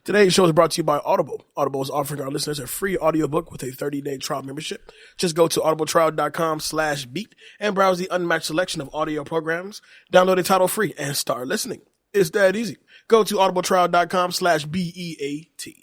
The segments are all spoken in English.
Today's show is brought to you by Audible. Audible is offering our listeners a free audiobook with a 30-day trial membership. Just go to audibletrial.com/beat and browse the unmatched selection of audio programs. Download the title free and start listening. It's that easy. Go to audibletrial.com/BEAT.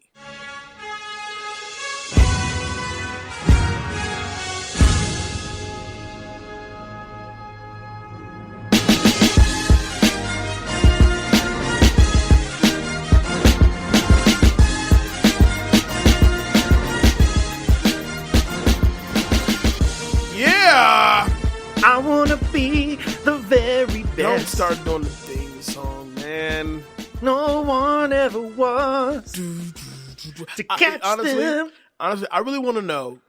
I wanna be the very best. Don't start doing the theme song, man. No one ever was to catch them. Honestly, I really want to know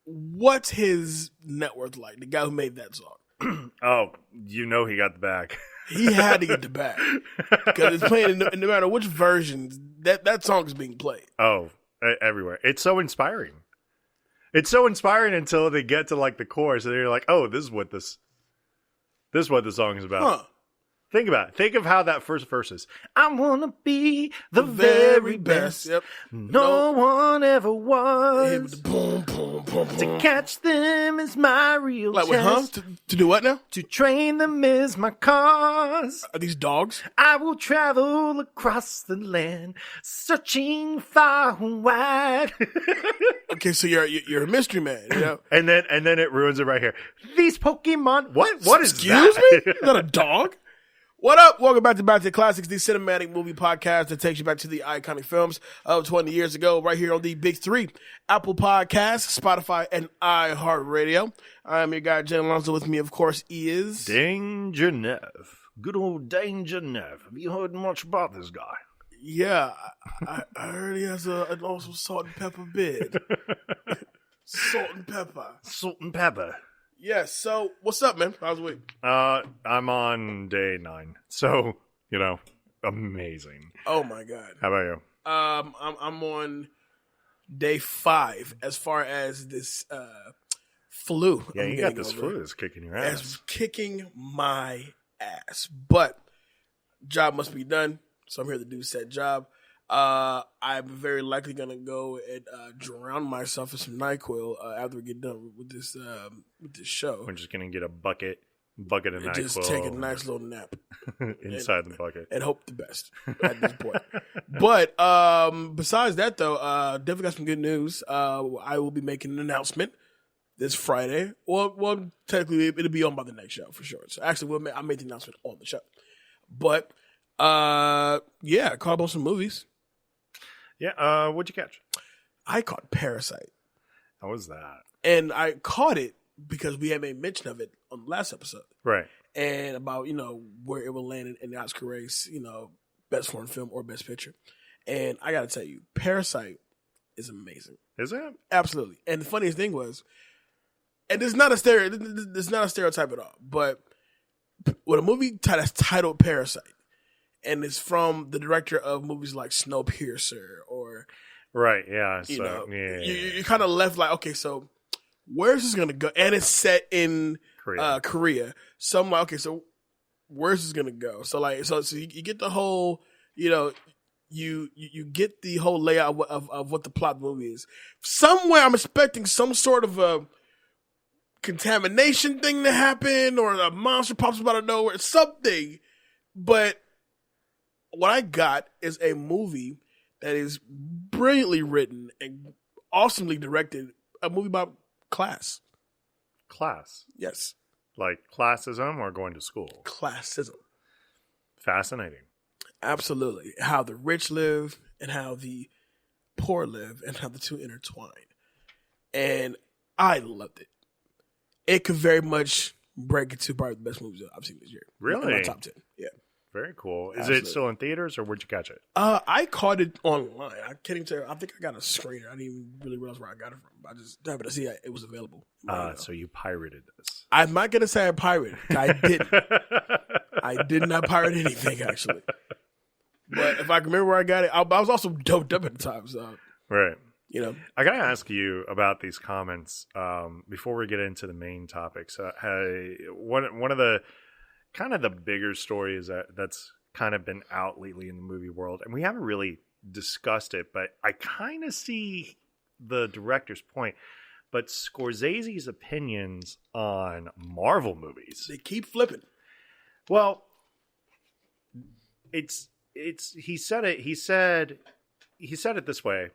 what's his net worth like. The guy who made that song. Oh, you know he got the bag. He had to get the bag because it's playing. No matter which version, that song is being played. Oh, everywhere. It's so inspiring. It's so inspiring until they get to like the chorus, and they're like, "Oh, this is what the song is about." Huh. Think about it. Think of how that first verse is. I wanna be the very best. Yep. No one ever was. Boom, boom, boom, boom. To catch them is my real like test. what? To do what now? To train them is my cause. Are these dogs? I will travel across the land, searching far and wide. Okay, so you're a mystery man, you know? and then it ruins it right here. These Pokemon. What is Excuse that? me? Is that a dog? What up? Welcome back to Classics, the cinematic movie podcast that takes you back to the iconic films of 20 years ago, right here on the Big Three: Apple Podcasts, Spotify, and iHeartRadio. I'm your guy, Jay Alonso. With me, of course, is Danger Nev. Good old Danger Nev. Have you heard much about this guy? Yeah, I heard he has an awesome salt and pepper beard. Salt and pepper. Salt and pepper. Yes. So, what's up, man? How's the week? I'm on day 9, so amazing. Oh my god. How about you? I'm on day 5 as far as this flu. Yeah, I'm you got this over. flu that's kicking your ass. It's kicking my ass, but job must be done, so I'm here to do said job. I'm very likely gonna go and drown myself in some NyQuil after we get done with this show. We're just gonna get a bucket of NyQuil. Just take a nice little nap inside the bucket and hope the best at this point. But besides that, though, definitely got some good news. I will be making an announcement this Friday. Well, technically it'll be on by the next show for sure. So actually, I made the announcement on the show. But yeah, caught up on some movies. Yeah, what'd you catch? I caught Parasite. How was that? And I caught it because we had made mention of it on the last episode. Right. And about, where it will land in the Oscar race, best foreign film or best picture. And I got to tell you, Parasite is amazing. Is it? Absolutely. And the funniest thing was, and it's not a stereotype at all, but when a movie that's titled Parasite, and it's from the director of movies like Snowpiercer or... Right, yeah. You're kind of left like, okay, so where's this going to go? And it's set in Korea. So I'm like, okay, so where's this going to go? So you get the whole, you get the whole layout of what the plot of the movie is. Somewhere I'm expecting some sort of a contamination thing to happen or a monster pops up out of nowhere, something. But what I got is a movie that is brilliantly written and awesomely directed. A movie about class. Class? Yes. Like classism or going to school? Classism. Fascinating. Absolutely. How the rich live and how the poor live and how the two intertwine. And I loved it. It could very much break into probably the best movies I've seen this year. Really? In my top 10. Yeah. Very cool. Is Absolutely. it still in theaters or where'd you catch it? I caught it online. I can't even tell you. I think I got a screener. I didn't even really realize where I got it from. I just happened to see it was available. So you pirated this. I'm not going to say I pirated. I didn't. I did not pirate anything, actually. But if I can remember where I got it, I was also doped up at the time. So, right. I got to ask you about these comments before we get into the main topics. One of the kind of the bigger stories that's kind of been out lately in the movie world, and we haven't really discussed it, but I kind of see the director's point. But Scorsese's opinions on Marvel movies, they keep flipping. Well, it's he said it this way.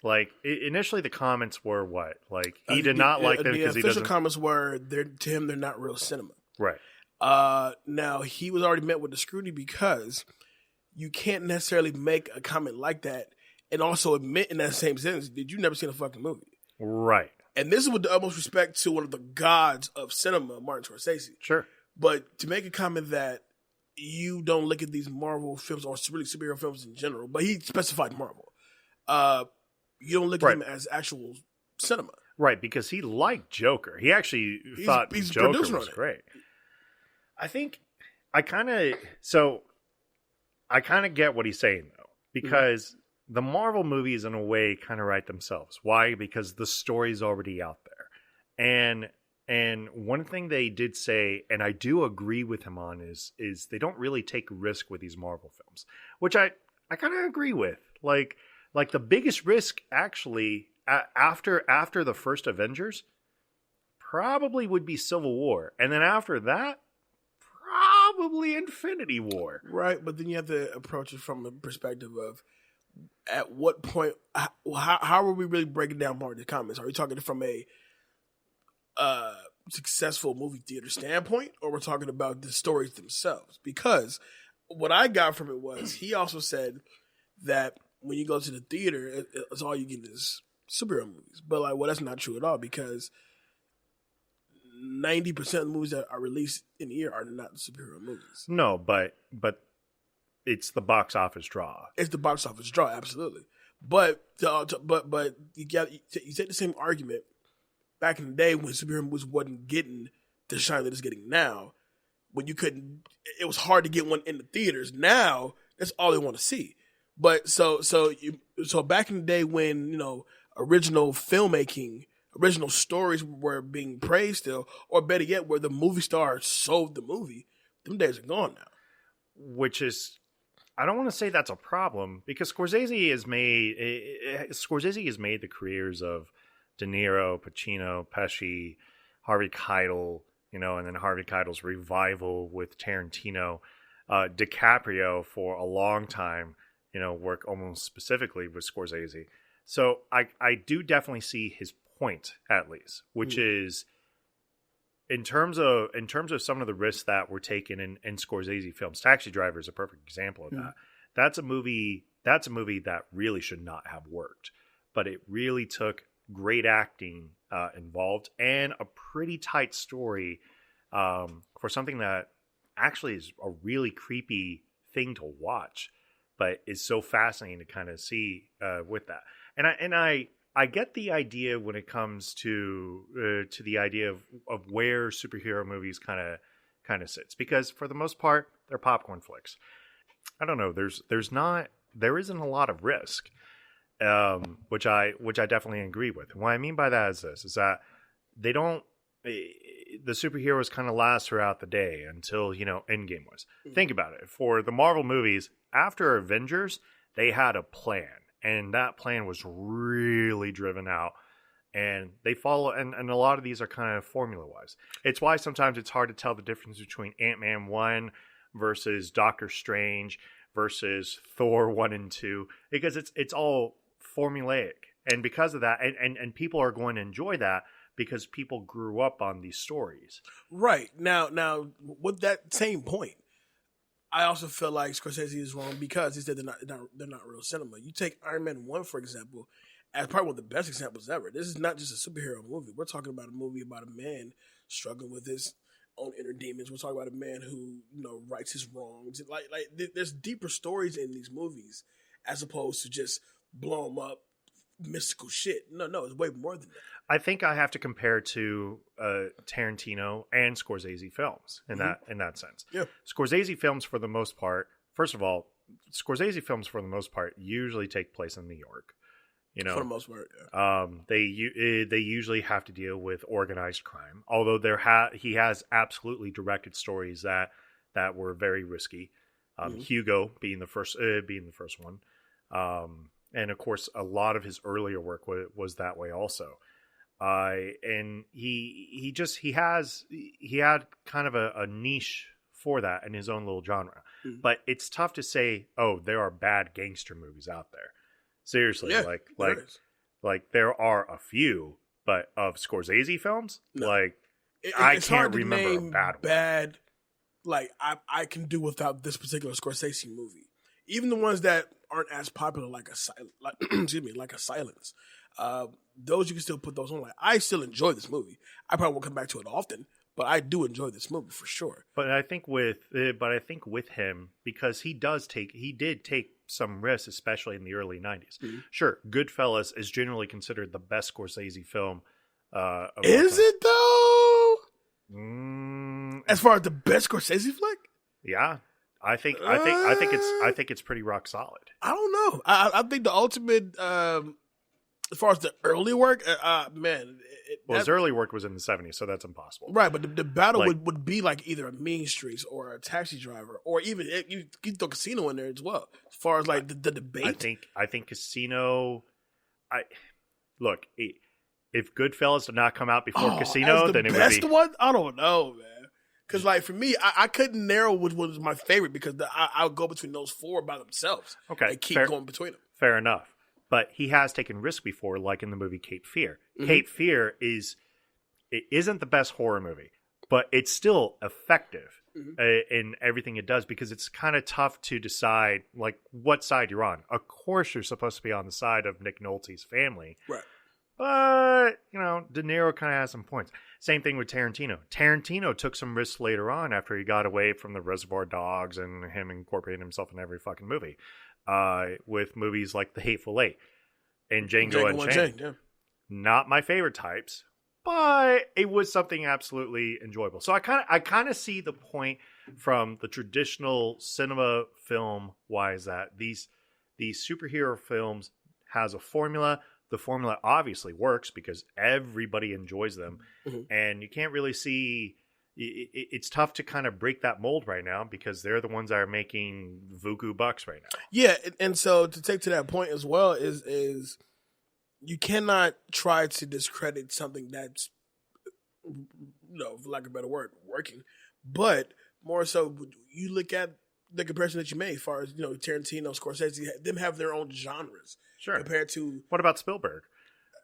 Like initially, the comments were what? Like he did not like them because he doesn't. The official comments were to him they're not real cinema. Right. Now he was already met with the scrutiny because you can't necessarily make a comment like that and also admit in that same sentence that you've never seen a fucking movie. Right. And this is with the utmost respect to one of the gods of cinema, Martin Scorsese. Sure. But to make a comment that you don't look at these Marvel films or really superhero films in general, but he specified Marvel. You don't look at them as actual cinema. Right, because he liked Joker. He actually thought Joker was great. I think I kind of get what he's saying though, because the Marvel movies in a way kind of write themselves. Why? Because the story's already out there. And one thing they did say, and I do agree with him on, is they don't really take a risk with these Marvel films, which I kind of agree with. Like the biggest risk actually after the first Avengers probably would be Civil War, and then after that probably Infinity War. Right, but then you have to approach it from a perspective of at what point, how are we really breaking down more of the comments? Are we talking from a successful movie theater standpoint, or we're talking about the stories themselves? Because what I got from it was he also said that when you go to the theater, it's all you get is superhero movies. But like, well, that's not true at all, because 90% of the movies that are released in the year are not superhero movies. No, but it's the box office draw. It's the box office draw, absolutely. But you take the same argument back in the day when superhero movies wasn't getting the shine that it's getting now. When you couldn't, it was hard to get one in the theaters. Now that's all they want to see. But so back in the day when original filmmaking, original stories were being praised still, or better yet, where the movie star sold the movie, them days are gone now. Which is, I don't want to say that's a problem, because Scorsese has made the careers of De Niro, Pacino, Pesci, Harvey Keitel, and then Harvey Keitel's revival with Tarantino, DiCaprio for a long time, work almost specifically with Scorsese. So I do definitely see his point, at least, which is in terms of some of the risks that were taken in Scorsese films. Taxi Driver is a perfect example of that. That's a movie that really should not have worked, but it really took great acting involved and a pretty tight story for something that actually is a really creepy thing to watch, but is so fascinating to kind of see with that. And I get the idea when it comes to the idea of where superhero movies kind of sits, because for the most part they're popcorn flicks. I don't know. There isn't a lot of risk, which I definitely agree with. And what I mean by that is that they don't. The superheroes kind of last throughout the day until Endgame was. Think about it. For the Marvel movies after Avengers, they had a plan, and that plan was really driven out. And they follow, and a lot of these are kind of formula wise. It's why sometimes it's hard to tell the difference between Ant-Man 1 versus Doctor Strange versus Thor 1 and 2, because it's all formulaic. And because of that, and people are going to enjoy that because people grew up on these stories. Right. Now with that same point, I also feel like Scorsese is wrong because he said they're not real cinema. You take Iron Man 1, for example, as probably one of the best examples ever. This is not just a superhero movie. We're talking about a movie about a man struggling with his own inner demons. We're talking about a man who rights his wrongs. Like there's deeper stories in these movies as opposed to just blow them up mystical shit. No, it's way more than that. I think I have to compare to Tarantino and Scorsese films in that sense. Yeah. Scorsese films, for the most part, first of all, usually take place in New York. For the most part, yeah. They usually have to deal with organized crime. Although he has absolutely directed stories that were very risky. Hugo being the first one. And of course, a lot of his earlier work was that way also. And he had kind of a niche for that in his own little genre. Mm-hmm. But it's tough to say, oh, there are bad gangster movies out there. Seriously, yeah, like there are a few, but of Scorsese films, like I can't remember a bad one. Like I can do without this particular Scorsese movie. Even the ones that aren't as popular, like a Silence. Those you can still put those on. Like, I still enjoy this movie. I probably won't come back to it often, but I do enjoy this movie for sure. But I think with him, because he did take some risks, especially in the early 90s. Mm-hmm. Sure, Goodfellas is generally considered the best Scorsese film. Is it though? As far as the best Scorsese flick? Yeah. I think it's pretty rock solid. I don't know. I think the ultimate, as far as the early work, man. His early work was in the 70s, so that's impossible. Right, but the battle would be like either a Mean Streets or a Taxi Driver, or even you throw Casino in there as well. As far as like the debate, I think Casino. Look, if Goodfellas did not come out before Casino, then it would be the best one. I don't know, man. Because, like, for me, I couldn't narrow which one was my favorite because I'll go between those four by themselves. Okay. And keep going between them. Fair enough. But he has taken risks before, like in the movie Cape Fear. Mm-hmm. Cape Fear isn't the best horror movie, but it's still effective in everything it does because it's kind of tough to decide, like, what side you're on. Of course, you're supposed to be on the side of Nick Nolte's family. Right. But, De Niro kind of has some points. Same thing with Tarantino. Tarantino took some risks later on after he got away from the Reservoir Dogs and him incorporating himself in every fucking movie. With movies like The Hateful Eight and Django Unchained. Yeah. Not my favorite types, but it was something absolutely enjoyable. So I kind of see the point from the traditional cinema film wise that these superhero films has a formula. The formula obviously works because everybody enjoys them. Mm-hmm. And you can't really see... It's tough to kind of break that mold right now because they're the ones that are making Vuku bucks right now. Yeah, and so to take to that point as well is you cannot try to discredit something that's, for lack of a better word, working. But more so, you look at the comparison that you made as far as, Tarantino, Scorsese, them have their own genres. Sure. Compared to... What about Spielberg?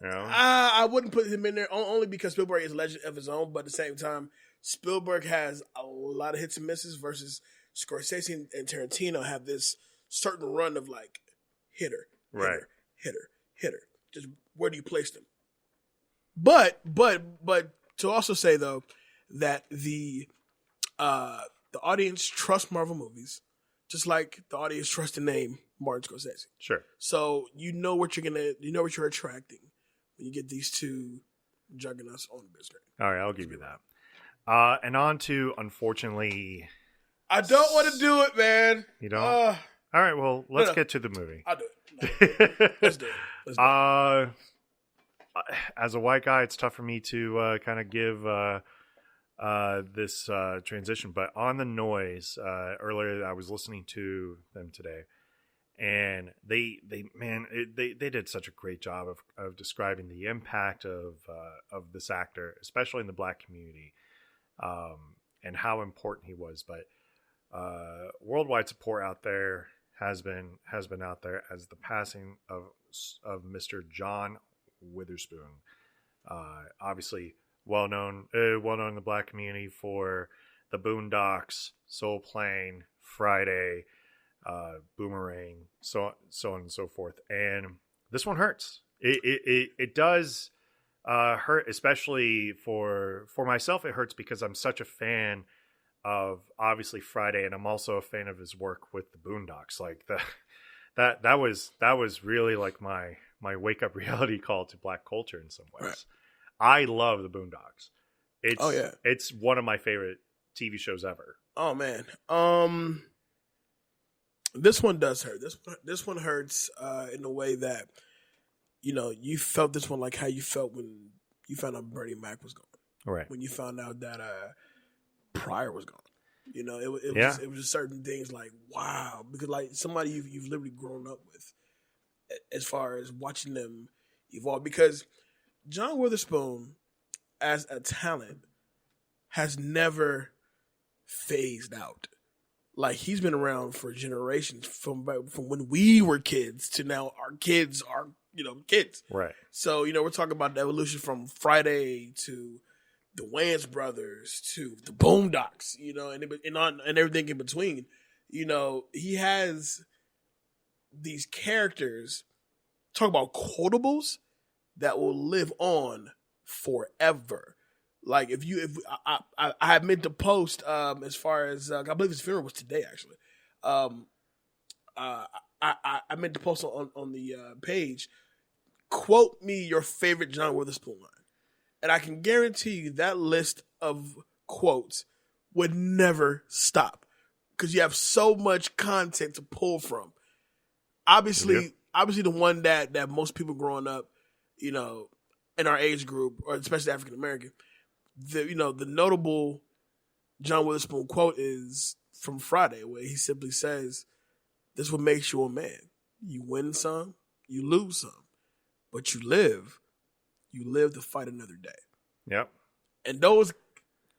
I wouldn't put him in there only because Spielberg is a legend of his own, but at the same time, Spielberg has a lot of hits and misses versus Scorsese and Tarantino have this certain run of like hitter. Just where do you place them? But to also say though that the audience trusts Marvel movies, just like the audience trusts the name Martin Scorsese. Sure. So you know what you're attracting when you get these two juggernauts on the big screen. All right, I'll give you that. And on to, unfortunately... I don't want to do it, man. You don't? All right, well, let's get to the movie. I'll do it. Let's do it. As a white guy, it's tough for me to kind of give this transition. But on The Noise, earlier I was listening to them today. And they did such a great job of describing the impact of this actor, especially in the Black community, and how important he was. But worldwide support out there has been out there as the passing of Mr. John Witherspoon, obviously well known in the Black community for The Boondocks, Soul Plane, Friday. Boomerang, so on and so forth, and this one hurts. It does hurt, especially for myself. It hurts because I'm such a fan of obviously Friday, and I'm also a fan of his work with the Boondocks. Like that was really like my wake up reality call to Black culture in some ways. Right. I love the Boondocks. It's one of my favorite TV shows ever. Oh man. This one does hurt. This one hurts in a way that, you felt this one like how you felt when you found out Bernie Mac was gone. Right. When you found out that Pryor was gone. It was just certain things like, wow. Because like somebody you've literally grown up with. as far as watching them evolve, because John Witherspoon as a talent has never phased out. Like, he's been around for generations, from when we were kids to now our kids are, kids. Right. So, we're talking about the evolution from Friday to the Wayans brothers to the Boondocks, and everything in between. He has these characters, talk about quotables that will live on forever. Like, if I had meant to post as far as I believe his funeral was today, actually. I meant to post on the page. Quote me your favorite John Witherspoon line, and I can guarantee you that list of quotes would never stop because you have so much content to pull from. Obviously, the one that most people growing up, in our age group, or especially African American, the notable John Witherspoon quote is from Friday, where he simply says, "This is what makes you a man. You win some, you lose some, but you live to fight another day." Yep. And those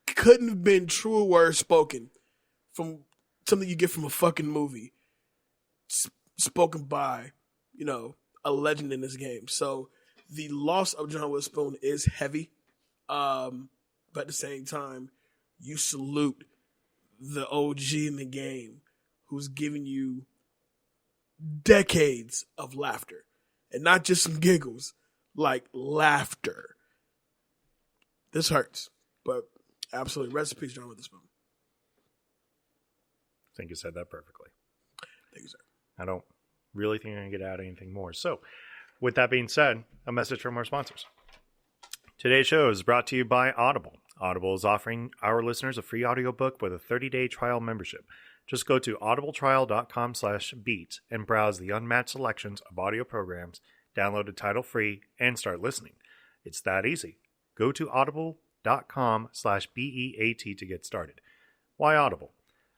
couldn't have been truer words spoken from something you get from a fucking movie, spoken by, a legend in this game. So the loss of John Witherspoon is heavy. But at the same time, you salute the OG in the game who's giving you decades of laughter. And not just some giggles, like laughter. This hurts, but absolutely. Rest in peace, John Witherspoon. I think you said that perfectly. Thank you, sir. I don't really think I can get out anything more. So, with that being said, a message from our sponsors. Today's show is brought to you by Audible. Audible is offering our listeners a free audiobook with a 30-day trial membership. Just go to audibletrial.com/beat and browse the unmatched selections of audio programs, download a title free, and start listening. It's that easy. Go to audible.com/BEAT to get started. Why Audible?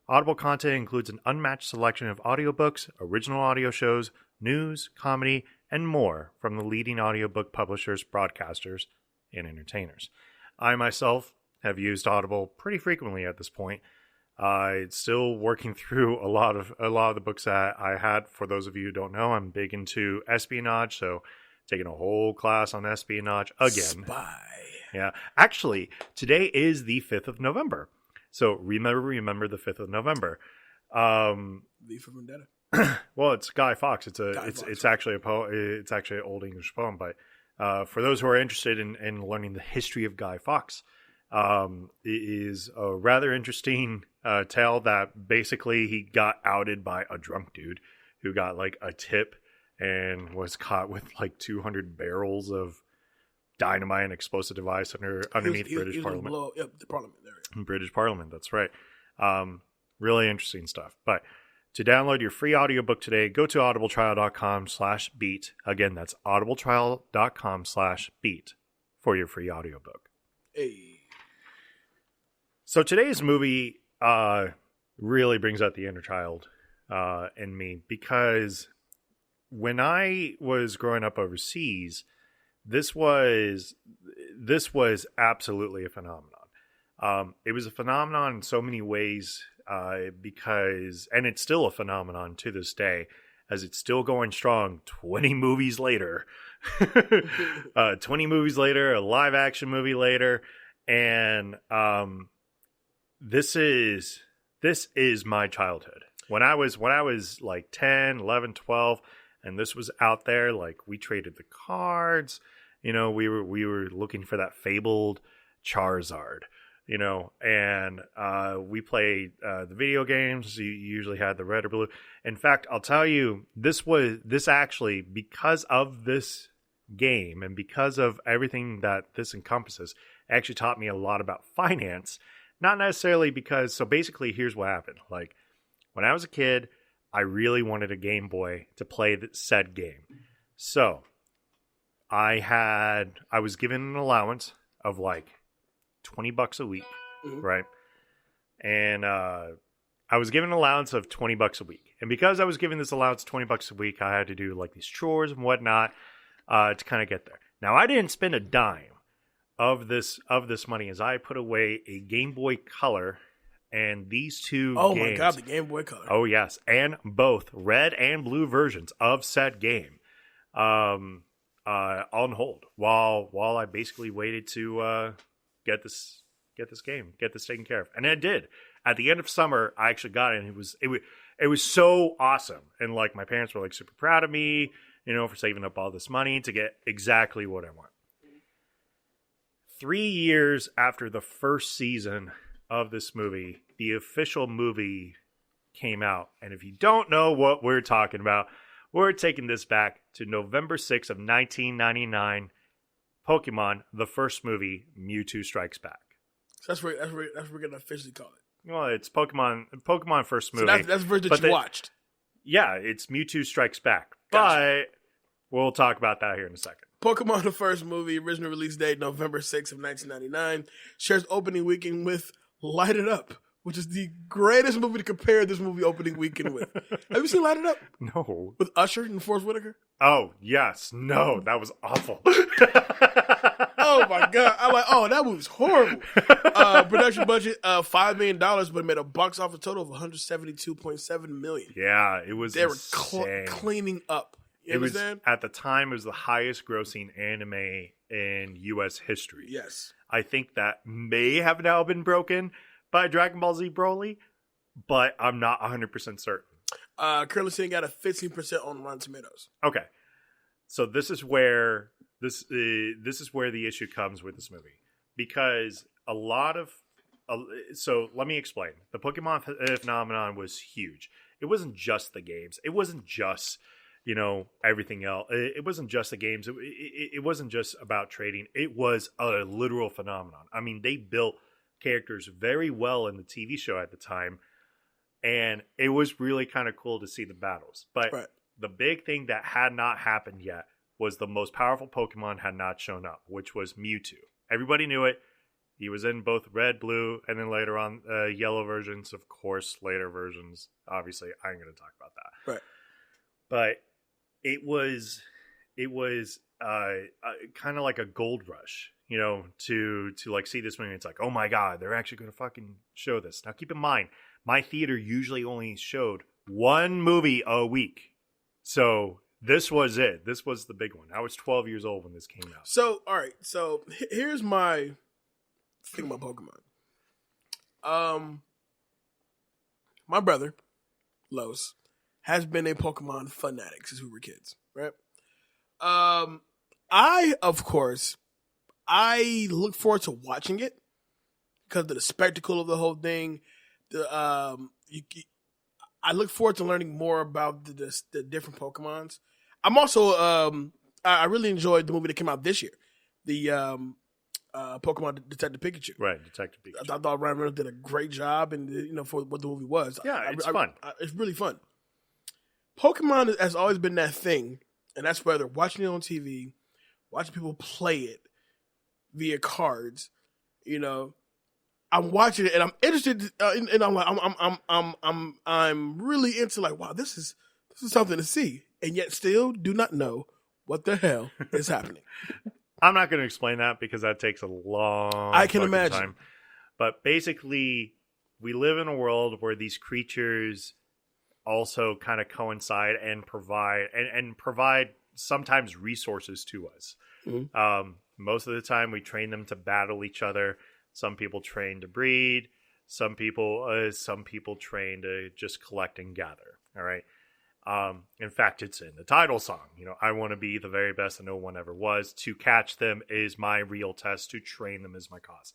Audible content includes an unmatched selection of audiobooks, original audio shows, news, comedy, and more from the leading audiobook publishers, broadcasters, and entertainers. I myself have used Audible pretty frequently at this point. It's still working through a lot of the books that I had. For those of you who don't know, I'm big into espionage, so taking a whole class on espionage again. Spy. Yeah. Actually, today is the 5th of November. So remember the 5th of November. V for Vendetta. Well, it's Guy Fawkes. It's actually a poem. It's actually an old English poem. But for those who are interested in learning the history of Guy Fawkes, it is a rather interesting tale that basically he got outed by a drunk dude who got like a tip and was caught with like 200 barrels of dynamite and explosive device underneath British Parliament. Blow up the Parliament area. British Parliament, that's right. Really interesting stuff. But to download your free audiobook today, go to audibletrial.com/beat. Again, that's audibletrial.com/beat for your free audiobook. Hey. So today's movie really brings out the inner child in me, because when I was growing up overseas, this was absolutely a phenomenon. It was a phenomenon in so many ways because, and it's still a phenomenon to this day, as it's still going strong 20 movies later. 20 movies later, a live action movie later, and this is my childhood. When I was like 10, 11, 12, and this was out there, like we traded the cards, we were looking for that fabled Charizard, and we played the video games. You usually had the red or blue. In fact, I'll tell you, this actually, because of this game and because of everything that this encompasses, actually taught me a lot about finance. Not necessarily because, so basically here's what happened. Like when I was a kid, I really wanted a Game Boy to play said game. So I was given an allowance of like $20 a week, right? And I was given an allowance of $20 a week. And because I was given this allowance $20 a week, I had to do like these chores and whatnot to kind of get there. Now, I didn't spend a dime of this money as I put away a Game Boy Color and these two games. Oh my God, the Game Boy Color. Oh yes, and both red and blue versions of said game on hold while I basically waited to get this taken care of. And I did. At the end of summer, I actually got it, and it was so awesome. And like my parents were like super proud of me, for saving up all this money to get exactly what I want. 3 years after the first season of this movie, the official movie came out. And if you don't know what we're talking about, we're taking this back to November 6th of 1999. Pokemon, the first movie, Mewtwo Strikes Back. So that's what we're going to officially call it. Well, it's Pokemon first movie. So that's the version that you watched. Yeah, it's Mewtwo Strikes Back. Gotcha. But we'll talk about that here in a second. Pokemon, the first movie, original release date, November 6th of 1999. Shares opening weekend with Light It Up, which is the greatest movie to compare this movie opening weekend with. Have you seen Light It Up? No. With Usher and Forrest Whitaker? Oh, yes. No, that was awful. Oh, my God. I'm like, that movie's horrible. Production budget, $5 million, but it made a box office total of $172.7 million. Yeah, it was They were insane. cleaning up. You understand? At the time, it was the highest grossing anime in U.S. history. Yes. I think that may have now been broken by Dragon Ball Z Broly, but I'm not 100% certain. Currently sitting at a 15% on Rotten Tomatoes. Okay. So this is where the issue comes with this movie, because a lot of so let me explain. The Pokemon phenomenon was huge. It wasn't just the games. It wasn't just everything else. It wasn't just the games. It wasn't just about trading. It was a literal phenomenon. I mean, they built characters very well in the TV show at the time, and it was really kind of cool to see the battles. But the big thing that had not happened yet was the most powerful Pokemon had not shown up, which was Mewtwo. Everybody knew it. He was in both red, blue, and then later on yellow versions. Of course, later versions. Obviously, I'm going to talk about that. Right. But it was kind of like a gold rush, to like see this movie. It's like, oh my God, they're actually going to fucking show this. Now, keep in mind, my theater usually only showed one movie a week. So this was it. This was the big one. I was 12 years old when this came out. So, all right. So here's my thing about Pokemon. My brother, Los, has been a Pokemon fanatic since we were kids, right? I look forward to watching it because of the spectacle of the whole thing. I look forward to learning more about the different Pokemons. I'm also I really enjoyed the movie that came out this year, the Pokemon Detective Pikachu. Right, Detective Pikachu. I thought Ryan Reynolds did a great job, and for what the movie was. Yeah, it's fun. It's really fun. Pokemon has always been that thing, and that's whether watching it on TV, watching people play it via cards. I'm watching it and I'm interested, and I'm like, I'm really into like, wow, this is something to see, and yet still do not know what the hell is happening. I'm not going to explain that because that takes a long I can imagine time. But basically, we live in a world where these creatures also kind of coincide and provide sometimes resources to us. Mm-hmm. Most of the time, we train them to battle each other. Some people train to breed. Some people train to just collect and gather. All right. In fact, it's in the title song. I want to be the very best that no one ever was. To catch them is my real test. To train them is my cause.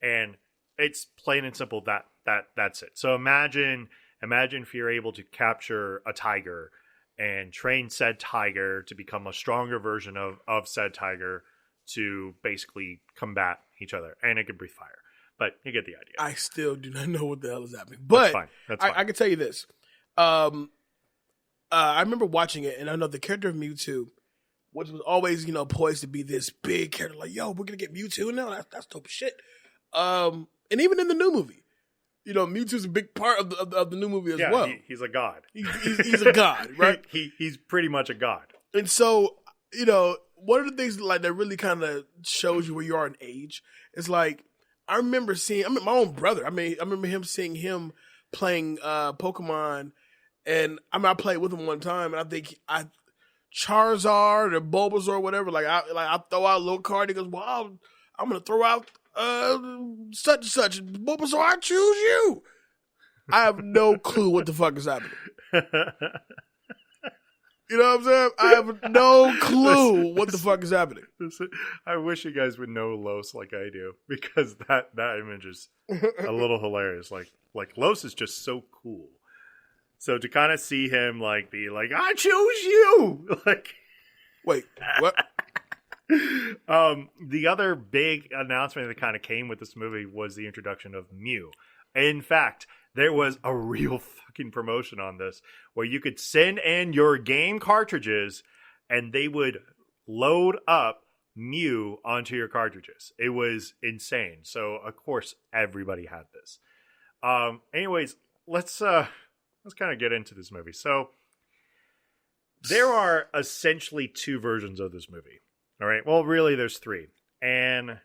And it's plain and simple. That's it. So imagine if you're able to capture a tiger and train said tiger to become a stronger version of said tiger to basically combat each other. And it can breathe fire. But you get the idea. I still do not know what the hell is happening. But That's fine. I can tell you this. I remember watching it, and I know the character of Mewtwo, which was always, poised to be this big character, like, yo, we're going to get Mewtwo now? That's dope as shit. And even in the new movie, Mewtwo's a big part of the new movie as well. He's a god. He's a god, right? He's pretty much a god. And so, one of the things like that really kind of shows you where you are in age is like I remember my own brother. I remember seeing him playing Pokemon, and I played with him one time, and I think Charizard or Bulbasaur or whatever. I throw out a little card. He goes, "Well, I'm gonna throw out such and such. Bulbasaur, I choose you." I have no clue what the fuck is happening. You know what I'm saying? I have no clue what the fuck is happening. I wish you guys would know Los like I do, because that image is a little hilarious. Like Los is just so cool. So to kind of see him be like, I choose you. Wait, what? The other big announcement that kind of came with this movie was the introduction of Mew. In fact, there was a real fucking promotion on this where you could send in your game cartridges and they would load up Mew onto your cartridges. It was insane. So of course everybody had this. Anyways, let's kind of get into this movie. So there are essentially two versions of this movie. All right. Well, really, there's three. And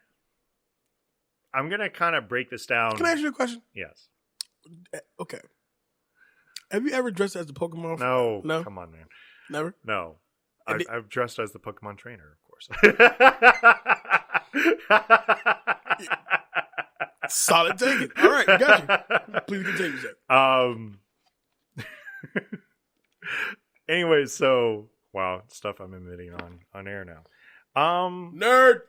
I'm going to kind of break this down. Can I ask you a question? Yes. Okay. Have you ever dressed as a Pokemon? No. Come on, man. Never? No. I've dressed as the Pokemon trainer, of course. Solid taking. All right. Got you. Please continue, sir. Anyway, so wow, stuff I'm admitting on air now. Nerd.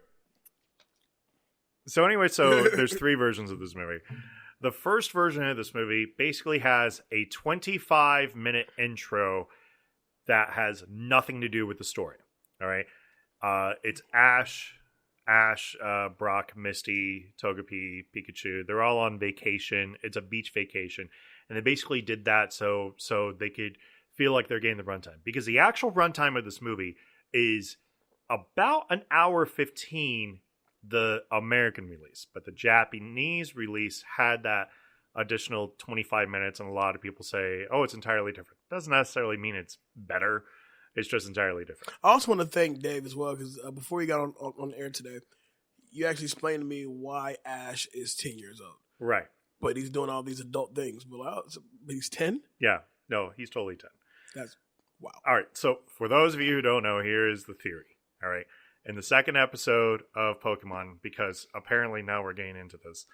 So anyway, there's three versions of this movie. The first version of this movie basically has a 25-minute intro that has nothing to do with the story. All right, it's Ash, Brock, Misty, Togepi, Pikachu. They're all on vacation. It's a beach vacation, and they basically did that so they could feel like they're getting the runtime, because the actual runtime of this movie is about an hour 15, the American release, but the Japanese release had that additional 25 minutes, and a lot of people say, oh, it's entirely different. Doesn't necessarily mean it's better. It's just entirely different. I also want to thank Dave as well, because before you got on the air today, you actually explained to me why Ash is 10 years old. Right. But he's doing all these adult things. But he's 10? Yeah. No, he's totally 10. That's wow. All right. So for those of you who don't know, here is the theory. All right. In the second episode of Pokemon, because apparently now we're getting into this,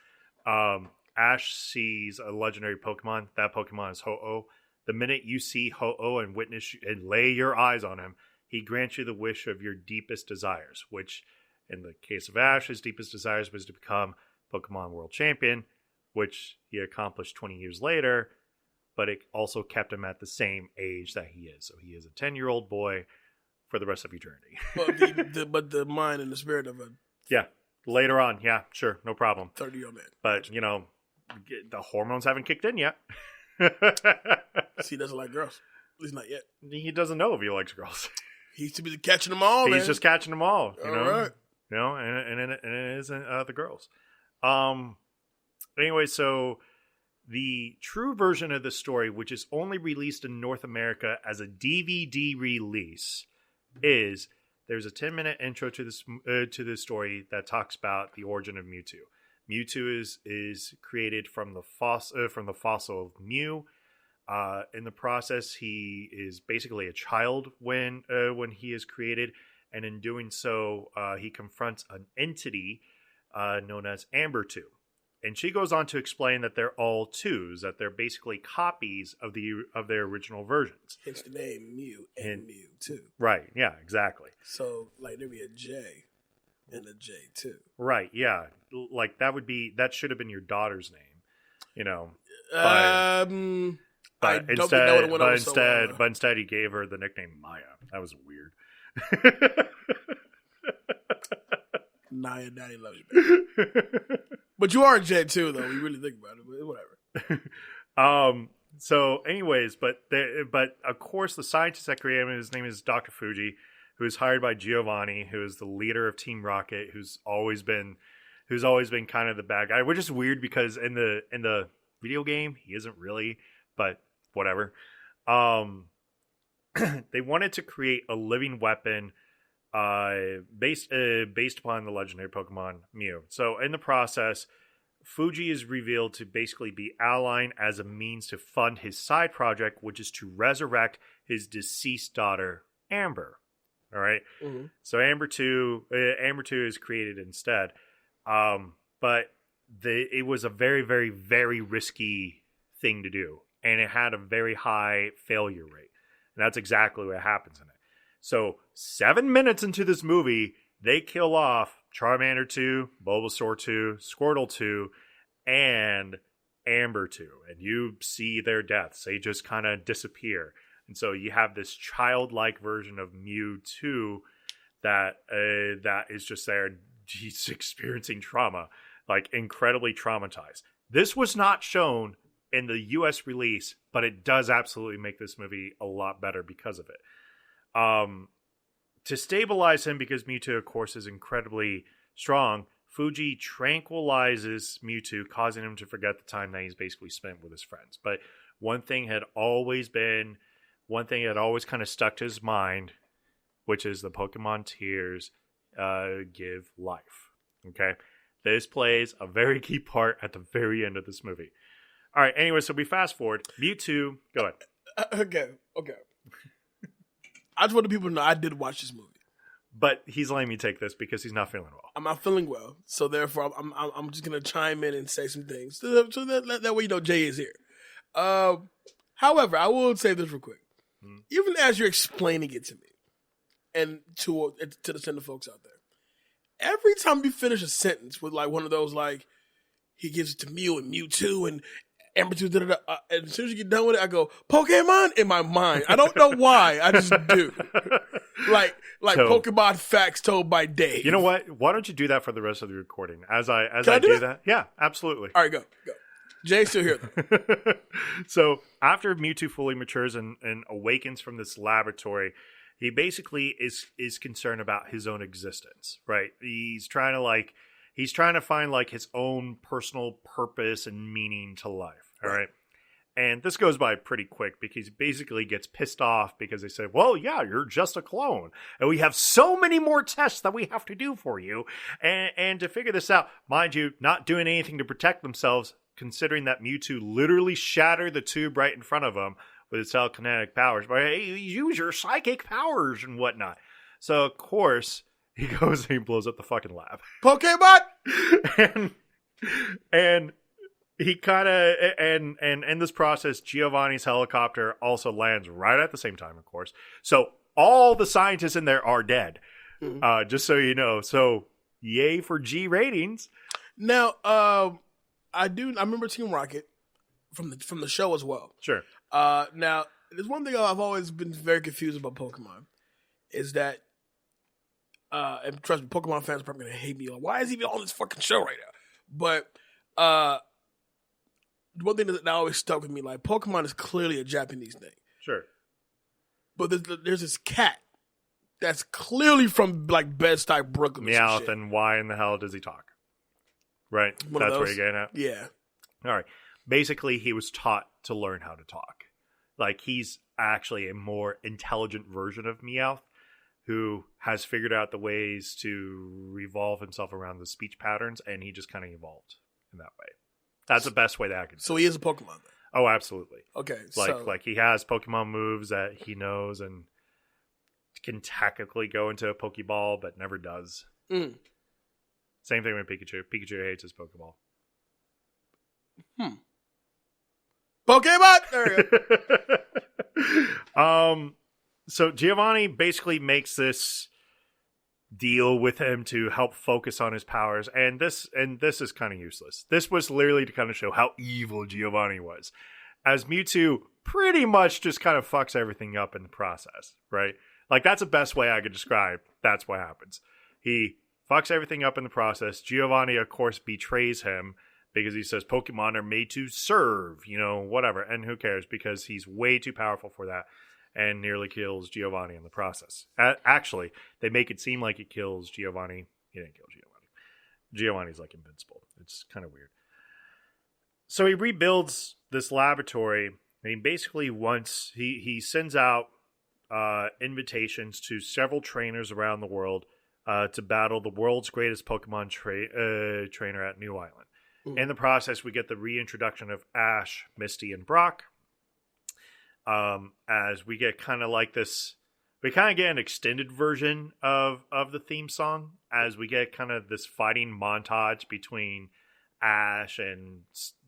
Ash sees a legendary Pokemon. That Pokemon is Ho-Oh. The minute you see Ho-Oh and witness and lay your eyes on him, he grants you the wish of your deepest desires, which in the case of Ash, his deepest desires was to become Pokemon World Champion, which he accomplished 20 years later, but it also kept him at the same age that he is. So he is a 10-year-old boy for the rest of eternity. But the mind and the spirit of a... Yeah, later on. Yeah, sure, no problem. 30-year-old man. But, the hormones haven't kicked in yet. He doesn't like girls. At least not yet. He doesn't know if he likes girls. He's too busy catching them all, He's just catching them all, you know? Right. And it isn't the girls. Anyway, so the true version of the story, which is only released in North America as a DVD release, is there's a 10-minute intro to this story that talks about the origin of Mewtwo. Mewtwo is created from the fossil of Mew. In the process, he is basically a child when he is created, and in doing so, he confronts an entity known as Ambertwo. And she goes on to explain that they're all twos, that they're basically copies of their original versions. Hence the name Mew and Mewtwo. Right, yeah, exactly. So, there'd be a J and a J2. Right, yeah. That should have been your daughter's name, But instead he gave her the nickname Maya. That was weird. Naya, daddy loves you, baby. But you are a J too, though. We really think about it, but whatever. So, anyways, but of course, the scientist that created him, his name is Dr. Fuji, who is hired by Giovanni, who is the leader of Team Rocket, who's always been kind of the bad guy. Which is weird because in the video game. He isn't really, but whatever. They wanted to create a living weapon based upon the legendary Pokemon Mew. So in the process, Fuji is revealed to basically be allying as a means to fund his side project, which is to resurrect his deceased daughter, Amber. All right. Mm-hmm. So Amber 2 is created instead. But it was a very, very, very risky thing to do. And it had a very high failure rate. And that's exactly what happens in it. So 7 minutes into this movie, they kill off Charmander 2, Bulbasaur 2, Squirtle 2, and Amber 2. And you see their deaths. They just kind of disappear. And so you have this childlike version of Mew 2 that is just there. He's experiencing trauma, like incredibly traumatized. This was not shown in the US release, but it does absolutely make this movie a lot better because of it. To stabilize him, because Mewtwo, of course, is incredibly strong, Fuji tranquilizes Mewtwo, causing him to forget the time that he's basically spent with his friends. But one thing had always kind of stuck to his mind, which is the Pokemon tears give life. Okay? This plays a very key part at the very end of this movie. All right, anyway, so we fast forward. Mewtwo, go ahead. Okay. I just want the people to know I did watch this movie. But he's letting me take this because he's not feeling well. I'm not feeling well, so therefore I'm just gonna chime in and say some things so that way Jay is here. However, I will say this real quick. Even as you're explaining it to me and to the center folks out there, every time you finish a sentence with like one of those like he gives it to Mew and Mewtwo and Amber 2, and as soon as you get done with it, I go, Pokemon in my mind. I don't know why. I just do. like so, Pokemon facts told by Dave. You know what? Why don't you do that for the rest of the recording? As I do that? Yeah, absolutely. All right, go. Jay's still here, though. So after Mewtwo fully matures and awakens from this laboratory, he basically is concerned about his own existence, right? He's trying to find like his own personal purpose and meaning to life. All right. And this goes by pretty quick because he basically gets pissed off because they say, well, yeah, you're just a clone. And we have so many more tests that we have to do for you. And to figure this out, mind you, not doing anything to protect themselves, considering that Mewtwo literally shattered the tube right in front of him with its telekinetic powers. But hey, use your psychic powers and whatnot. So, of course, he goes and he blows up the fucking lab. Pokemon! and he kind of, and in this process, Giovanni's helicopter also lands right at the same time, of course. So all the scientists in there are dead, just so you know. So yay for G ratings. Now, I remember Team Rocket from the show as well. Sure. Now, there's one thing I've always been very confused about Pokemon is that, and trust me, Pokemon fans are probably going to hate me. Like, why is he even on this fucking show right now? But one thing that always stuck with me, like, Pokemon is clearly a Japanese thing. Sure. But there's this cat that's clearly from, like, Bed-Stuy, Brooklyn. Meowth, and why in the hell does he talk? Right? That's where you're getting at? Yeah. All right. Basically, he was taught to learn how to talk. Like, he's actually a more intelligent version of Meowth, who has figured out the ways to revolve himself around the speech patterns, and he just kind of evolved in that way. That's the best way that I can say. So he is a Pokemon then? Oh, absolutely. Okay, like he has Pokemon moves that he knows and can technically go into a Pokeball, but never does. Same thing with Pikachu. Pikachu hates his Pokeball. Pokemon! There we go. So Giovanni basically makes this deal with him to help focus on his powers, and this is kind of useless. This was literally to kind of show how evil Giovanni was, as Mewtwo pretty much just kind of fucks everything up in the process, right? Like, that's the best way I could describe that's what happens. He fucks everything up in the process. Giovanni, of course, betrays him because he says Pokemon are made to serve, whatever, and who cares, because he's way too powerful for that. And nearly kills Giovanni in the process. Actually, they make it seem like it kills Giovanni. He didn't kill Giovanni. Giovanni's like invincible. It's kind of weird. So he rebuilds this laboratory, and he basically he sends out invitations to several trainers around the world to battle the world's greatest Pokemon trainer at New Island. In the process, we get the reintroduction of Ash, Misty, and Brock. As we get kind of like this, we kind of get an extended version of the theme song as we get kind of this fighting montage between Ash and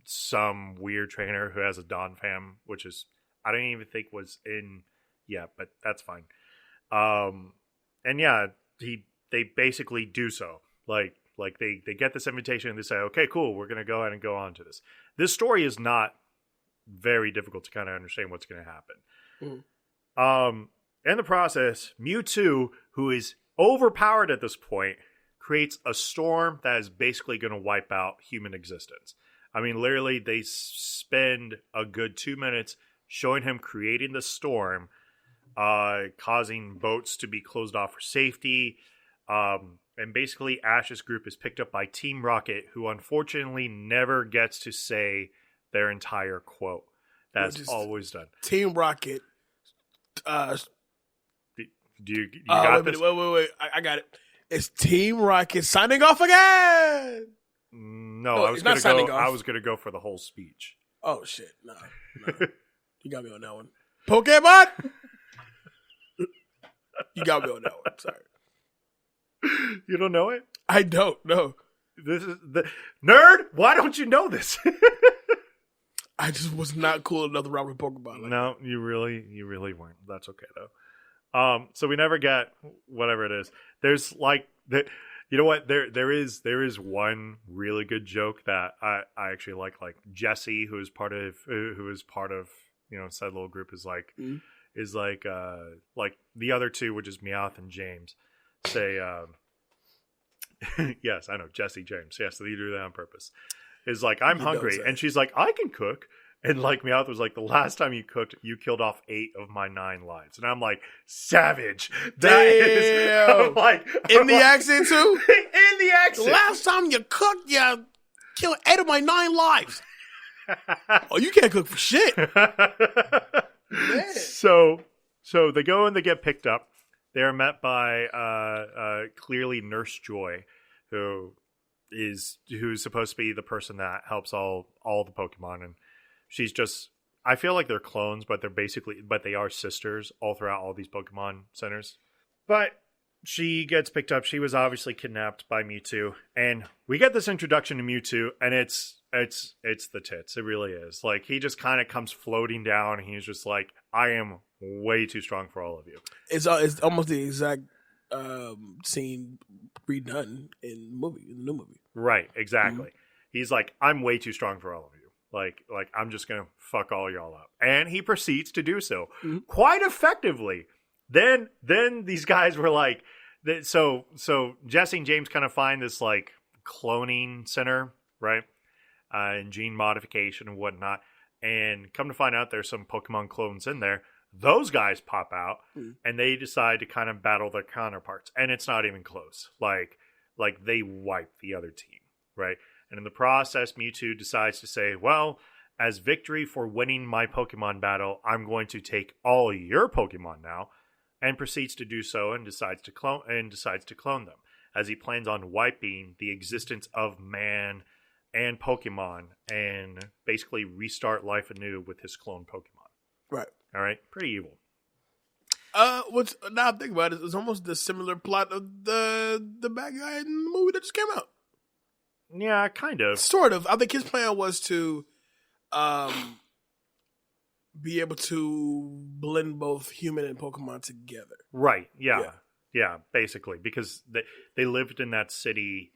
some weird trainer who has a Don Fam, which is, I don't even think was in yet, but that's fine. And yeah, they basically do so. Like they get this invitation and they say, okay, cool, we're going to go ahead and go on to this. This story is not very difficult to kind of understand what's going to happen. In the process, Mewtwo, who is overpowered at this point, creates a storm that is basically going to wipe out human existence. I mean, literally, they spend a good 2 minutes showing him creating the storm, causing boats to be closed off for safety. And basically, Ash's group is picked up by Team Rocket, who unfortunately never gets to say their entire quote. That's always done. Team Rocket. Do you got this? Wait. I got it. It's Team Rocket signing off again. No, I was going to go for the whole speech. Oh, shit. No. You got me on that one. Pokemon? You got me on that one. Sorry. You don't know it? I don't know. This is the nerd. Why don't you know this? I just was not cool enough to rock with Pokemon. No, you really weren't. That's okay though. So we never get whatever it is. There's like the, you know what? There is one really good joke that I actually like Jesse, who is part of said little group is like the other two, which is Meowth and James, say yes, I know, Jesse James. Yes, they do that on purpose. Is like, I'm hungry, and she's like, I can cook. And like Meowth was like, the last time you cooked, you killed off 8 of my 9 lives. And I'm like, savage. Damn. In the accent too? In the accent. The last time you cooked, you killed 8 of my 9 lives. Oh, you can't cook for shit. So they go and they get picked up. They're met by clearly Nurse Joy, who's supposed to be the person that helps all the Pokemon, and she's just, I feel like they're clones, but they are sisters all throughout all these Pokemon centers. But she gets picked up. She was obviously kidnapped by Mewtwo, and we get this introduction to Mewtwo, and it's the tits. It really is. Like, he just kind of comes floating down, and he's just like, I am way too strong for all of you. It's almost the exact scene redone in the new movie. Right, exactly. Mm-hmm. He's like, I'm way too strong for all of you. Like I'm just gonna fuck all y'all up, and he proceeds to do so quite effectively. Then these guys were like, so Jesse and James kind of find this like cloning center, right, and gene modification and whatnot, and come to find out there's some Pokemon clones in there. Those guys pop out, and they decide to kind of battle their counterparts, and it's not even close. Like they wipe the other team, right? And in the process, Mewtwo decides to say, well, as victory for winning my Pokemon battle, I'm going to take all your Pokemon now, and proceeds to do so and decides to clone them, as he plans on wiping the existence of man and Pokemon and basically restart life anew with his clone Pokemon. Right. All right. Pretty evil. What's now I think about it, it's almost the similar plot of the bad guy in the movie that just came out. Yeah, kind of. Sort of. I think his plan was to be able to blend both human and Pokemon together. Right. Yeah, basically. Because they lived in that city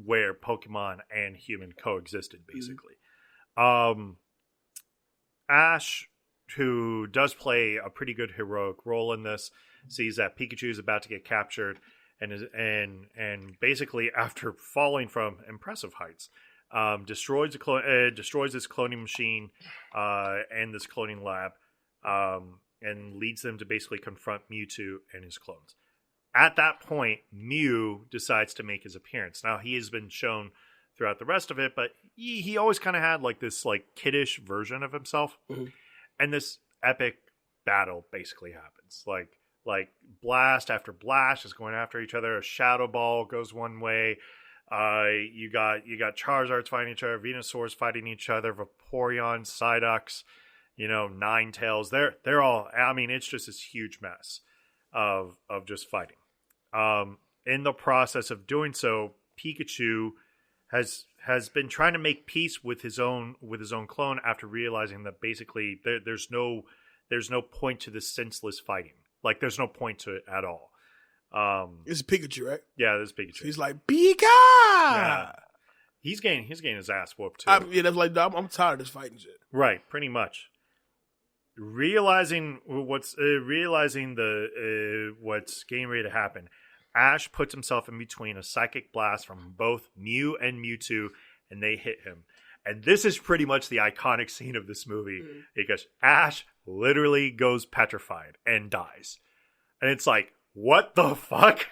where Pokemon and human coexisted, basically. Ash, who does play a pretty good heroic role in this, sees that Pikachu is about to get captured, and basically, after falling from impressive heights, destroys this cloning machine and this cloning lab, and leads them to basically confront Mewtwo and his clones. At that point, Mew decides to make his appearance. Now, he has been shown throughout the rest of it, but he always kind of had like this like kiddish version of himself. Mm-hmm. And this epic battle basically happens. Like blast after blast is going after each other. A shadow ball goes one way. You got Charizards fighting each other, Venusaurs fighting each other, Vaporeon, Psyducks, Ninetales. They're all. I mean, it's just this huge mess of just fighting. In the process of doing so, Pikachu has been trying to make peace with his own clone after realizing that basically there's no point to this senseless fighting. Like there's no point to it at all. It's Pikachu, right? Yeah, this is Pikachu. So he's like, Pika! Yeah. He's getting his ass whooped too. That's like, I'm tired of this fighting shit. Right, pretty much. Realizing what's getting ready to happen, Ash puts himself in between a psychic blast from both Mew and Mewtwo, and they hit him. And this is pretty much the iconic scene of this movie, because Ash literally goes petrified and dies. And it's like, what the fuck?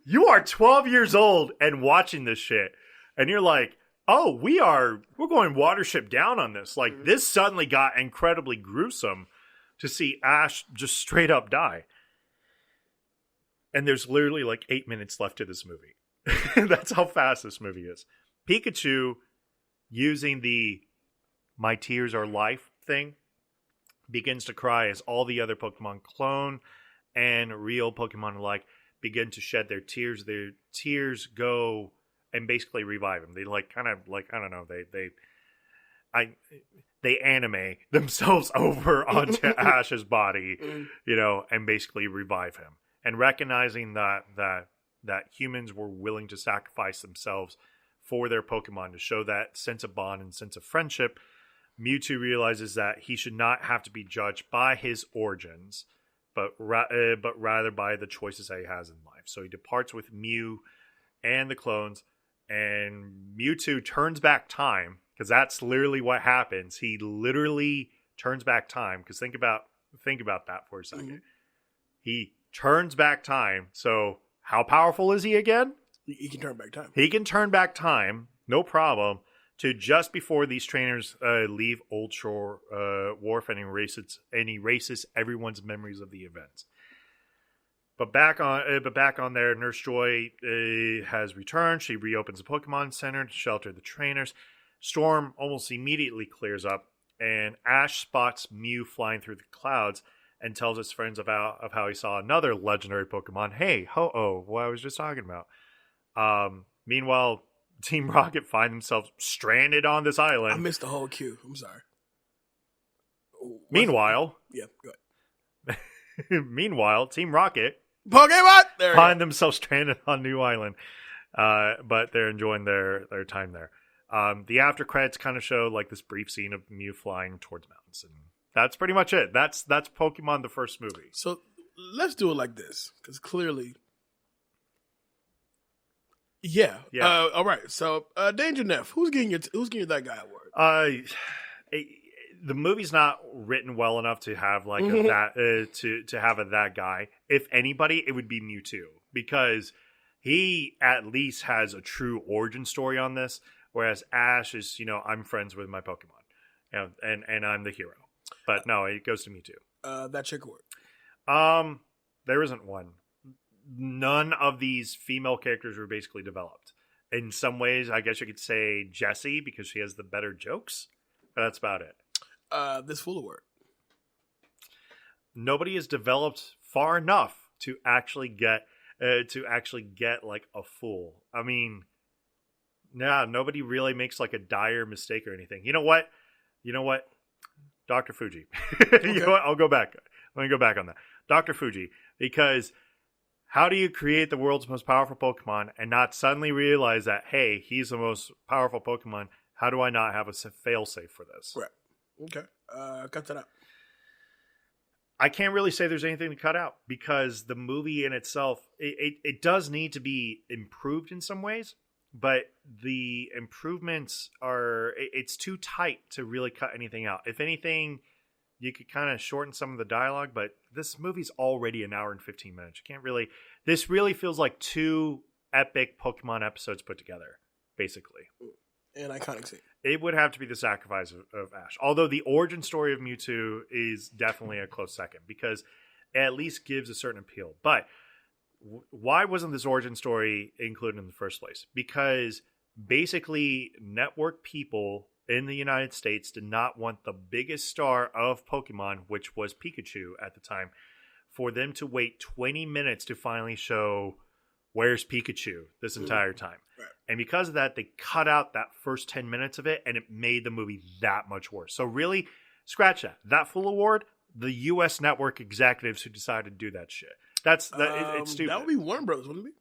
You are 12 years old and watching this shit. And you're like, oh, we're going Watership down on this. Like, this suddenly got incredibly gruesome to see Ash just straight up die. And there's literally like 8 minutes left to this movie. That's how fast this movie is. Pikachu, using the "my tears are life" thing, begins to cry as all the other Pokemon clone and real Pokemon alike begin to shed their tears. Their tears go and basically revive him. They they anime themselves over onto Ash's body, and basically revive him. And recognizing that humans were willing to sacrifice themselves for their Pokemon to show that sense of bond and sense of friendship, Mewtwo realizes that he should not have to be judged by his origins, but rather by the choices that he has in life. So he departs with Mew and the clones, and Mewtwo turns back time, because that's literally what happens. He literally turns back time, because think about that for a second. Mm-hmm. He turns back time. So how powerful is he again? He can turn back time. He can turn back time, no problem, to just before these trainers leave Old Shore Wharf and erases everyone's memories of the events. But back on there, Nurse Joy has returned. She reopens the Pokemon Center to shelter the trainers. Storm almost immediately clears up, and Ash spots Mew flying through the clouds and tells his friends of how he saw another legendary Pokemon. Hey, Ho-Oh, what I was just talking about. Meanwhile, Team Rocket find themselves stranded on this island. I missed the whole queue. I'm sorry. Meanwhile, yeah, go ahead. Meanwhile, Team Rocket Pokemon find themselves stranded on New Island, but they're enjoying their time there. The after credits kind of show like this brief scene of Mew flying towards mountains, and that's pretty much it. That's Pokemon the first movie. So let's do it like this, because clearly, yeah. All right. So Danger Neff, who's getting that guy award? The movie's not written well enough to have like to have that guy. If anybody, it would be Mewtwo, because he at least has a true origin story on this. Whereas Ash is, I'm friends with my Pokemon, and I'm the hero. But no, it goes to Mewtwo. That chick award. There isn't one. None of these female characters were basically developed. In some ways, I guess you could say Jessie, because she has the better jokes, but that's about it. This Fool award. Nobody is developed far enough to actually get like a fool. I mean, nah, nobody really makes like a dire mistake or anything. You know what? Dr. Fuji. Okay. You know what? I'll go back. Let me go back on that. Dr. Fuji, because how do you create the world's most powerful Pokemon and not suddenly realize that, hey, he's the most powerful Pokemon? How do I not have a fail-safe for this? Right. Okay. Cut that out. I can't really say there's anything to cut out, because the movie in itself, it does need to be improved in some ways, but the improvements it's too tight to really cut anything out. If anything, you could kind of shorten some of the dialogue, but this movie's already an hour and 15 minutes. You can't really, this really feels like two epic Pokemon episodes put together, basically. An iconic scene. It would have to be the sacrifice of Ash. Although the origin story of Mewtwo is definitely a close second because it at least gives a certain appeal. But why wasn't this origin story included in the first place? Because basically network people in the United States did not want the biggest star of Pokemon, which was Pikachu at the time, for them to wait 20 minutes to finally show where's Pikachu this entire time. Right. And because of that, they cut out that first 10 minutes of it, and it made the movie that much worse. So really, scratch that. That full award, the U.S. network executives who decided to do that shit. It's stupid. That would be Warner Bros., wouldn't it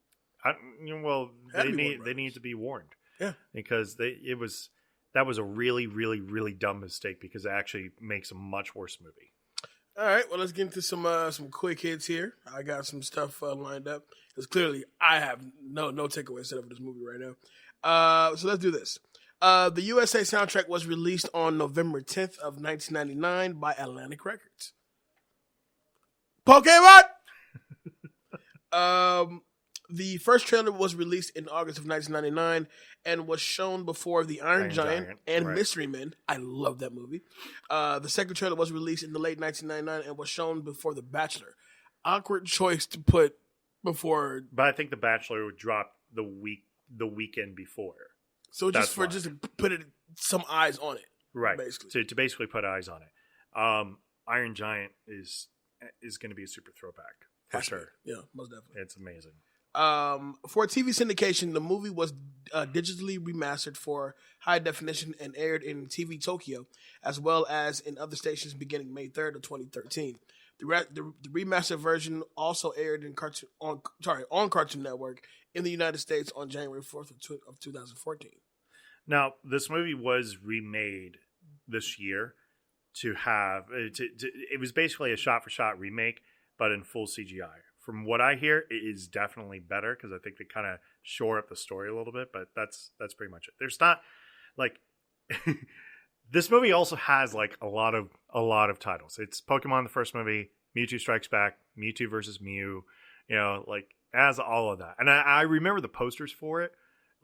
be? They need to be warned. Yeah. Because that was a really, really, really dumb mistake because it actually makes a much worse movie. All right, well, let's get into some quick hits here. I got some stuff lined up because clearly I have no takeaway set up for this movie right now. So let's do this. The USA soundtrack was released on November 10th of 1999 by Atlantic Records. Pokémon! The first trailer was released in August of 1999 and was shown before The Iron Giant and right. Mystery Men. I love that movie. The second trailer was released in the late 1999 and was shown before The Bachelor. Awkward choice to put before. But I think The Bachelor would drop the weekend before. So just to put some eyes on it. Right. Basically. To basically put eyes on it. Iron Giant is going to be a super throwback. For sure. Yeah, most definitely. It's amazing. For TV syndication, the movie was digitally remastered for high definition and aired in TV Tokyo, as well as in other stations beginning May 3rd of 2013. The remastered version also aired on Cartoon Network in the United States on January 4th of 2014. Now, this movie was remade this year to have it was basically a shot-for-shot remake, but in full CGI. From what I hear, it is definitely better because I think they kind of shore up the story a little bit, but that's pretty much it. There's not like this movie also has like a lot of titles. It's Pokemon the first movie, Mewtwo Strikes Back, Mewtwo versus Mew, like as all of that. And I remember the posters for it.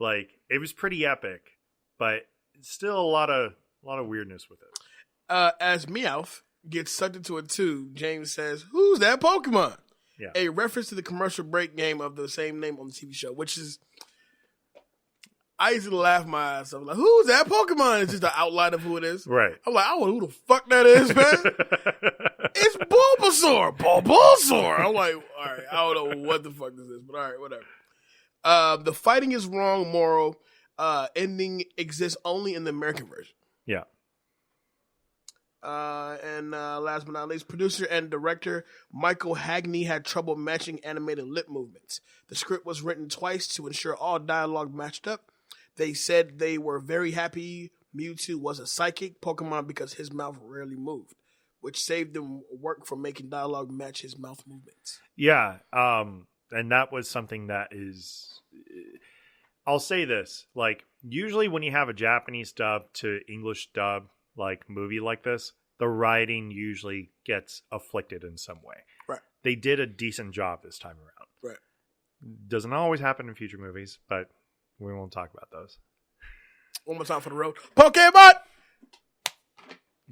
Like it was pretty epic, but still a lot of weirdness with it. As Meowth gets sucked into a tube, James says, "Who's that Pokemon?" Yeah. A reference to the commercial break game of the same name on the TV show, which is, I used to laugh my ass off. Like, who's that Pokemon? It's just the outline of who it is. Right. I'm like, I don't know who the fuck that is, man. It's Bulbasaur. Bulbasaur. I'm like, all right, I don't know what the fuck this is, but all right, whatever. The fighting is wrong moral ending exists only in the American version. Yeah. And last but not least, producer and director Michael Hagney had trouble matching animated lip movements. The script was written twice to ensure all dialogue matched up. They said they were very happy Mewtwo was a psychic Pokemon because his mouth rarely moved, which saved them work from making dialogue match his mouth movements. Yeah, and that was something that is... I'll say this, like, usually when you have a Japanese dub to English dub, like movie like this, the writing usually gets afflicted in some way. Right. They did a decent job this time around. Right. Doesn't always happen in future movies, but we won't talk about those. One more time for the road. Pokemon!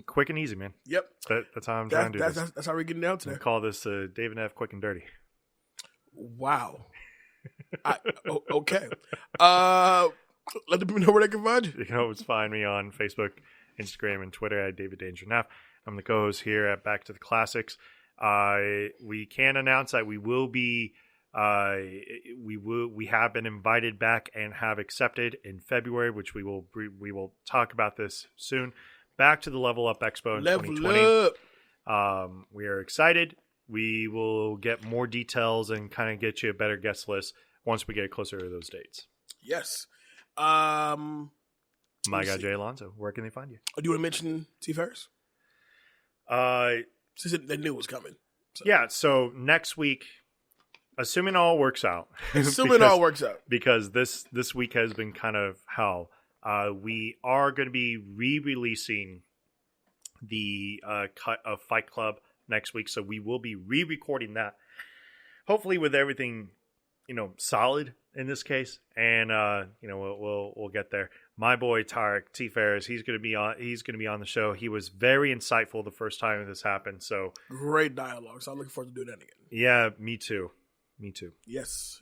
Quick and easy, man. Yep. That's how I'm trying to do this. That's how we're getting down today. We call this David F. Quick and Dirty. Wow. Okay. Let them know where they can find you. You can always find me on Facebook, Instagram, and Twitter at David Danger Neff. I'm the co-host here at Back to the Classics. We can announce that we will be we have been invited back and have accepted in February, which we will talk about this soon. Back to the Level Up Expo in 2020. We are excited. We will get more details and kind of get you a better guest list once we get closer to those dates. Yes. My guy Jay Alonso, where can they find you? Do you want to mention T Ferris? Since they knew it was coming. So. Yeah, so next week, assuming all works out. Because this week has been kind of hell. We are going to be re-releasing the cut of Fight Club next week, so we will be re-recording that. Hopefully with everything solid in this case, and we'll get there. My boy Tarek T. Ferris, he's gonna be on the show. He was very insightful the first time this happened. So great dialogue. So I'm looking forward to doing that again. Yeah, me too. Yes.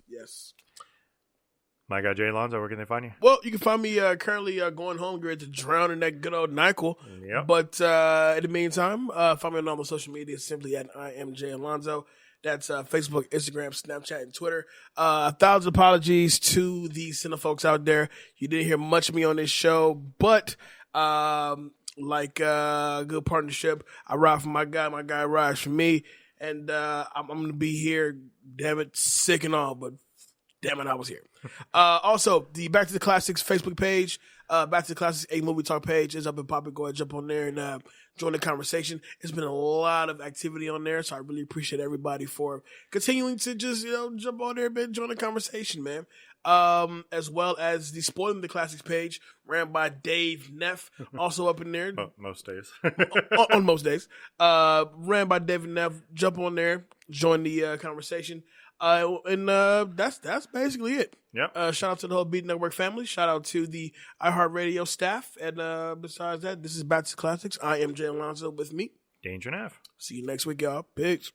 My guy Jay Alonso, where can they find you? Well, you can find me currently going home, ready to drown in that good old NyQuil. Yep. But in the meantime, find me on all the social media simply at I am Jay Alonso. That's Facebook, Instagram, Snapchat, and Twitter. 1,000 apologies to the cinefolks out there. You didn't hear much of me on this show, but like good partnership, I ride for my guy rides for me, and I'm going to be here, damn it, sick and all, but damn it, I was here. Also, the Back to the Classics Facebook page, Back to the Classics A Movie Talk page is up and popping. Go ahead, jump on there and join the conversation. It's been a lot of activity on there, so I really appreciate everybody for continuing to just jump on there and join the conversation, man. As well as the Spoiling the Classics page ran by Dave Neff, also up in there. Most days. on most days. Ran by Dave Neff. Jump on there, join the conversation. And that's basically it. Yep. Shout out to the whole Beat Network family. Shout out to the iHeartRadio staff. And besides that, this is Back to Classics. I am Jay Alonso with me. Danger Nav. See you next week, y'all. Peace.